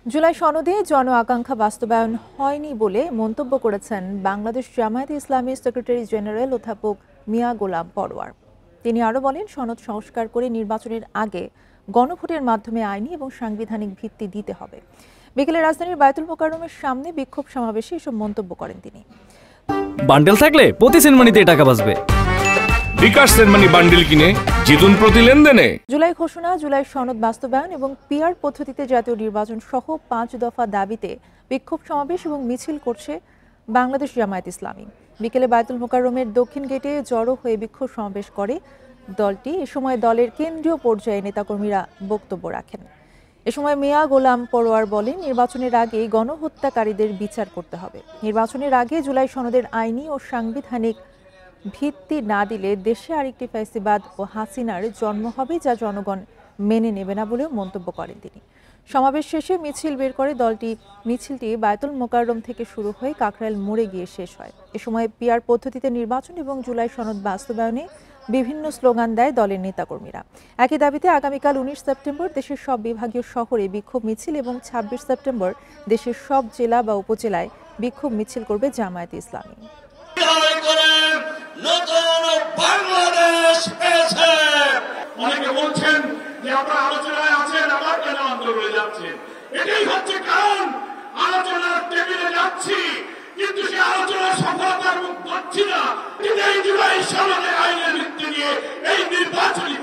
জুলাই সনদে জন আকাঙ্ক্ষা বাস্তবায়ন হয়নি বলে মন্তব্য করেছেন বাংলাদেশ জামায়াতে ইসলামী সেক্রেটারি জেনারেল অধ্যাপক মিয়া গোলাম পরোয়ার। তিনি আরও বলেন, সনদ সংস্কার করে নির্বাচনের আগে গণভোটের মাধ্যমে আইনি এবং সাংবিধানিক ভিত্তি দিতে হবে। বিকেলে রাজধানীর বায়তুল মোকাররমের সামনে বিক্ষোভ সমাবেশে এসব মন্তব্য করেন তিনি। বান্ডেল থাকলে প্রতি সেনমানিতে টাকা বাঁচবে। বিকাশ সেনমানি বান্ডেল কিনে জিতুন প্রতি লেনদেনে। জুলাই ঘোষণা, জুলাই সনদ বাস্তবায়ন এবং পিআর পদ্ধতিতে জাতীয় নির্বাচন সহ 5 দফা দাবিতে বিক্ষোভ সমাবেশ এবং মিছিল করছে বাংলাদেশ জামায়াত ইসলামী। বিকেলে বায়তুল মোকাররমের দক্ষিণ গেটে জড়ো হয়ে বিক্ষোভ সমাবেশ করে দলটি। এ সময় দলের কেন্দ্রীয় পর্যায়ে নেতাকর্মীরা বক্তব্য রাখেন। এ সময় মিয়া গোলাম পরোয়ার বলেন, নির্বাচনের আগে গণহত্যাকারীদের বিচার করতে হবে। নির্বাচনের আগে জুলাই সনদের আইনি ও সাংবিধানিক ভিত্তি না দিলে দেশে আরেকটি ফ্যাসিবাদ ও হাসিনার জন্ম হবে, যা জনগণ মেনে নেবে না বলেও মন্তব্য করেন তিনি। সমাবেশ শেষে মিছিল বের করে দলটি। মিছিলটি বায়তুল মোকাররম থেকে শুরু হয়ে কাকরাইল মোড়ে গিয়ে শেষ হয়। এ সময় পিআর পদ্ধতিতে নির্বাচন এবং জুলাই সনদ বাস্তবায়নে বিভিন্ন স্লোগান দেয় দলের নেতাকর্মীরা। একই দাবিতে আগামীকাল 19 সেপ্টেম্বর দেশের সব বিভাগীয় শহরে বিক্ষোভ মিছিল এবং 26 সেপ্টেম্বর দেশের সব জেলা বা উপজেলায় বিক্ষোভ মিছিল করবে জামায়াতে ইসলামী। নতুন বাংলাদেশ পেয়েছে। অনেকে বলছেন যে আপনারা আলোচনায় আছেন, আবার কেন আন্দোলনে যাচ্ছেন? এটাই হচ্ছে কারণ। আলোচনার টেবিলে যাচ্ছি, কিন্তু সেই আলোচনার সফলতার মুখ পাচ্ছি না। এই জুলাই সনদের আইনের ভিত্তি নিয়ে এই নির্বাচনী